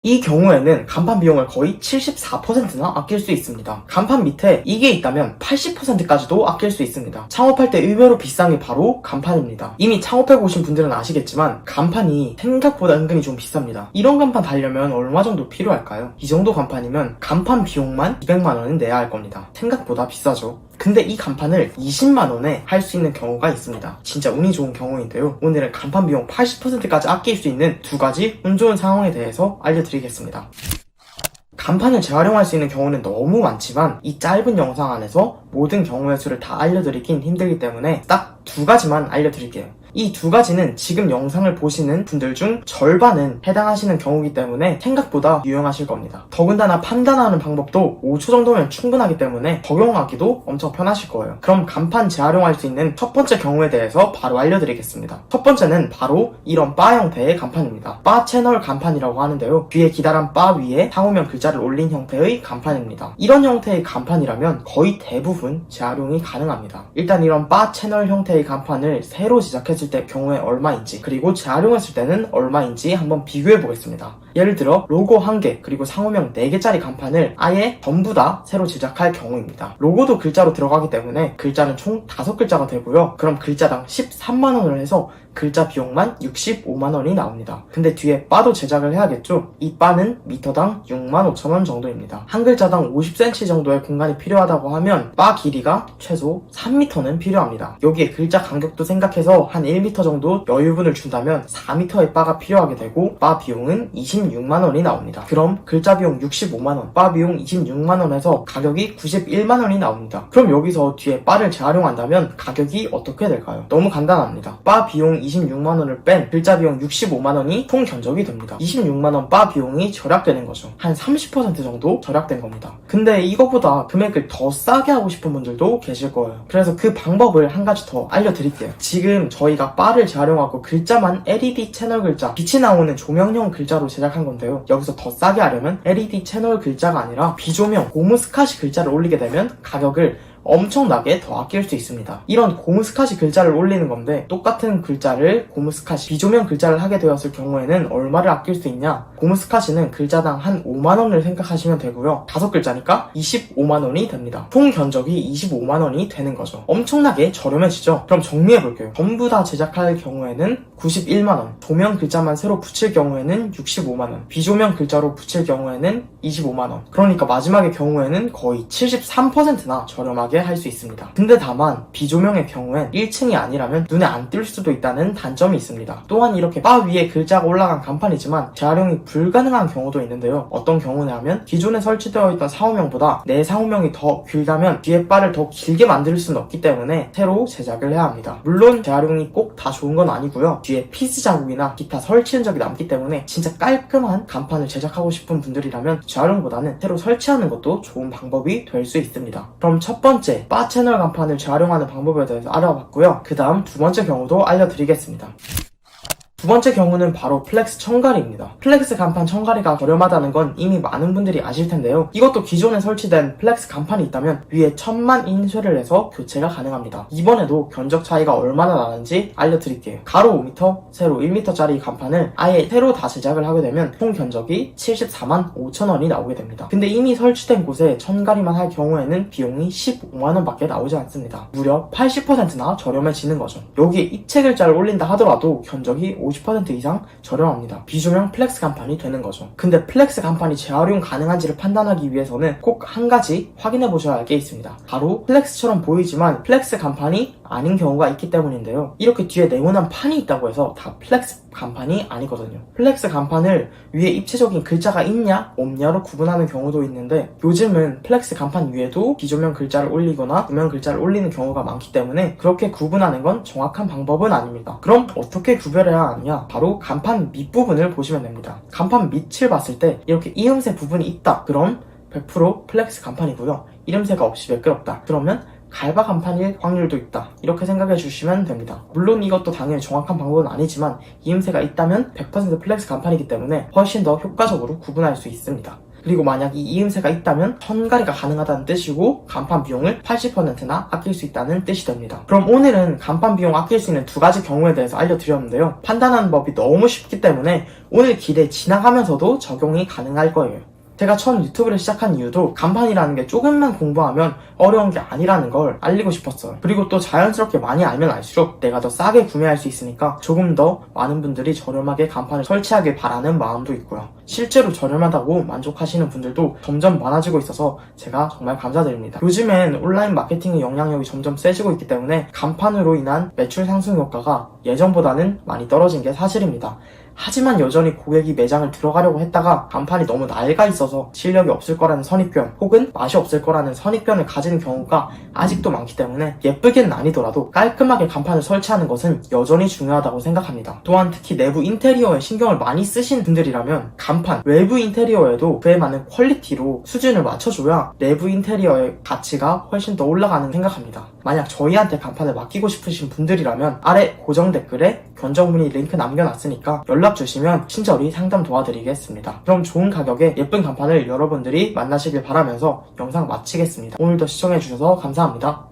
이 경우에는 간판 비용을 거의 74%나 아낄 수 있습니다. 간판 밑에 이게 있다면 80%까지도 아낄 수 있습니다. 창업할 때 의외로 비싼 게 바로 간판입니다. 이미 창업해보신 분들은 아시겠지만 간판이 생각보다 은근히 좀 비쌉니다. 이런 간판 달려면 얼마 정도 필요할까요? 이 정도 간판이면 간판 비용만 200만원은 내야 할 겁니다. 생각보다 비싸죠. 근데 이 간판을 20만원에 할 수 있는 경우가 있습니다. 진짜 운이 좋은 경우인데요. 오늘은 간판 비용 80%까지 아낄 수 있는 두 가지 운 좋은 상황에 대해서 알려드리겠습니다. 간판을 재활용할 수 있는 경우는 너무 많지만 이 짧은 영상 안에서 모든 경우의 수를 다 알려드리긴 힘들기 때문에 딱 두 가지만 알려드릴게요. 이 두 가지는 지금 영상을 보시는 분들 중 절반은 해당하시는 경우이기 때문에 생각보다 유용하실 겁니다. 더군다나 판단하는 방법도 5초 정도면 충분하기 때문에 적용하기도 엄청 편하실 거예요. 그럼 간판 재활용할 수 있는 첫 번째 경우에 대해서 바로 알려드리겠습니다. 첫 번째는 바로 이런 바 형태의 간판입니다. 바 채널 간판이라고 하는데요. 뒤에 기다란 바 위에 상호명 글자를 올린 형태의 간판입니다. 이런 형태의 간판이라면 거의 대부분 재활용이 가능합니다. 일단 이런 바 채널 형태의 간판을 새로 제작했을 때 경우에 얼마인지, 그리고 재활용했을 때는 얼마인지 한번 비교해 보겠습니다. 예를 들어 로고 1개 그리고 상호명 4개짜리 간판을 아예 전부 다 새로 제작할 경우입니다. 로고도 글자로 들어가기 때문에 글자는 총 5글자가 되고요. 그럼 글자당 13만원을 해서 글자 비용만 65만원이 나옵니다. 근데 뒤에 바도 제작을 해야겠죠? 이 바는 미터당 65,000원 정도입니다. 한 글자당 50cm 정도의 공간이 필요하다고 하면 바 길이가 최소 3m는 필요합니다. 여기에 글자 간격도 생각해서 한 1m 정도 여유분을 준다면 4m의 바가 필요하게 되고 바 비용은 26만원이 나옵니다. 그럼 글자 비용 65만원, 바 비용 26만원에서 가격이 91만원이 나옵니다. 그럼 여기서 뒤에 바를 재활용한다면 가격이 어떻게 될까요? 너무 간단합니다. 바 비용 26만원을 뺀 글자 비용 65만원이 총 견적이 됩니다. 26만원 바 비용이 절약되는 거죠. 한 30% 정도 절약된 겁니다. 근데 이거보다 금액을 더 싸게 하고 싶은 분들도 계실 거예요. 그래서 그 방법을 한 가지 더 알려드릴게요. 지금 저희가 바를 재활용하고 글자만 LED 채널 글자, 빛이 나오는 조명형 글자로 제작한 건데요. 여기서 더 싸게 하려면 LED 채널 글자가 아니라 비조명, 고무 스카시 글자를 올리게 되면 가격을 엄청나게 더 아낄 수 있습니다. 이런 고무 스카시 글자를 올리는 건데 똑같은 글자를 고무 스카시 비조명 글자를 하게 되었을 경우에는 얼마를 아낄 수 있냐? 고무 스카시는 글자당 한 5만원을 생각하시면 되고요. 5글자니까 25만원이 됩니다. 총 견적이 25만원이 되는 거죠. 엄청나게 저렴해지죠? 그럼 정리해볼게요. 전부 다 제작할 경우에는 91만원, 조명 글자만 새로 붙일 경우에는 65만원, 비조명 글자로 붙일 경우에는 25만원. 그러니까 마지막의 경우에는 거의 73%나 저렴하게 할 수 있습니다. 근데 다만 비조명의 경우엔 1층이 아니라면 눈에 안 띌 수도 있다는 단점이 있습니다. 또한 이렇게 바 위에 글자가 올라간 간판이지만 재활용이 불가능한 경우도 있는데요. 어떤 경우냐면 기존에 설치되어 있던 상호명보다 내 상호명이 더 길다면 뒤에 바를 더 길게 만들 수는 없기 때문에 새로 제작을 해야 합니다. 물론 재활용이 꼭 다 좋은 건 아니고요. 뒤에 피스 자국이나 기타 설치 흔적이 남기 때문에 진짜 깔끔한 간판을 제작하고 싶은 분들이라면 재활용보다는 새로 설치하는 것도 좋은 방법이 될 수 있습니다. 그럼 첫 번째 바 채널 간판을 재활용하는 방법에 대해서 알아봤고요. 그 다음 두 번째 경우도 알려드리겠습니다. 두 번째 경우는 바로 플렉스 청가리입니다. 플렉스 간판 청가리가 저렴하다는 건 이미 많은 분들이 아실 텐데요. 이것도 기존에 설치된 플렉스 간판이 있다면 위에 1000만 인쇄를 해서 교체가 가능합니다. 이번에도 견적 차이가 얼마나 나는지 알려드릴게요. 가로 5m, 세로 1m짜리 간판을 아예 새로 다 제작을 하게 되면 총 견적이 74만 5천원이 나오게 됩니다. 근데 이미 설치된 곳에 청가리만 할 경우에는 비용이 15만원 밖에 나오지 않습니다. 무려 80%나 저렴해지는 거죠. 여기에 입체 글자를 올린다 하더라도 견적이 50% 이상 저렴합니다. 비조명 플렉스 간판이 되는 거죠. 근데 플렉스 간판이 재활용 가능한지를 판단하기 위해서는 꼭 한 가지 확인해 보셔야 할 게 있습니다. 바로 플렉스처럼 보이지만 플렉스 간판이 아닌 경우가 있기 때문인데요. 이렇게 뒤에 네모난 판이 있다고 해서 다 플렉스 간판이 아니거든요. 플렉스 간판을 위에 입체적인 글자가 있냐 없냐로 구분하는 경우도 있는데 요즘은 플렉스 간판 위에도 비조명 글자를 올리거나 조명 글자를 올리는 경우가 많기 때문에 그렇게 구분하는 건 정확한 방법은 아닙니다. 그럼 어떻게 구별해야 하느냐? 바로 간판 밑부분을 보시면 됩니다. 간판 밑을 봤을 때 이렇게 이음새 부분이 있다. 그럼 100% 플렉스 간판이고요. 이름새가 없이 매끄럽다. 그러면 갈바 간판일 확률도 있다. 이렇게 생각해 주시면 됩니다. 물론 이것도 당연히 정확한 방법은 아니지만 이음새가 있다면 100% 플렉스 간판이기 때문에 훨씬 더 효과적으로 구분할 수 있습니다. 그리고 만약 이 이음새가 있다면 선가리가 가능하다는 뜻이고 간판 비용을 80%나 아낄 수 있다는 뜻이 됩니다. 그럼 오늘은 간판 비용 아낄 수 있는 두 가지 경우에 대해서 알려드렸는데요. 판단하는 법이 너무 쉽기 때문에 오늘 길에 지나가면서도 적용이 가능할 거예요. 제가 처음 유튜브를 시작한 이유도 간판이라는 게 조금만 공부하면 어려운 게 아니라는 걸 알리고 싶었어요. 그리고 또 자연스럽게 많이 알면 알수록 내가 더 싸게 구매할 수 있으니까 조금 더 많은 분들이 저렴하게 간판을 설치하길 바라는 마음도 있고요. 실제로 저렴하다고 만족하시는 분들도 점점 많아지고 있어서 제가 정말 감사드립니다. 요즘엔 온라인 마케팅의 영향력이 점점 세지고 있기 때문에 간판으로 인한 매출 상승 효과가 예전보다는 많이 떨어진 게 사실입니다. 하지만 여전히 고객이 매장을 들어가려고 했다가 간판이 너무 낡아 있어서 실력이 없을 거라는 선입견 혹은 맛이 없을 거라는 선입견을 가지는 경우가 아직도 많기 때문에 예쁘긴 아니더라도 깔끔하게 간판을 설치하는 것은 여전히 중요하다고 생각합니다. 또한 특히 내부 인테리어에 신경을 많이 쓰신 분들이라면 간판, 외부 인테리어에도 그에 맞는 퀄리티로 수준을 맞춰줘야 내부 인테리어의 가치가 훨씬 더 올라가는 생각합니다. 만약 저희한테 간판을 맡기고 싶으신 분들이라면 아래 고정 댓글에 견적 문의 링크 남겨놨으니까 연락 주시면 친절히 상담 도와드리겠습니다. 그럼 좋은 가격에 예쁜 간판을 여러분들이 만나시길 바라면서 영상 마치겠습니다. 오늘도 시청해주셔서 감사합니다.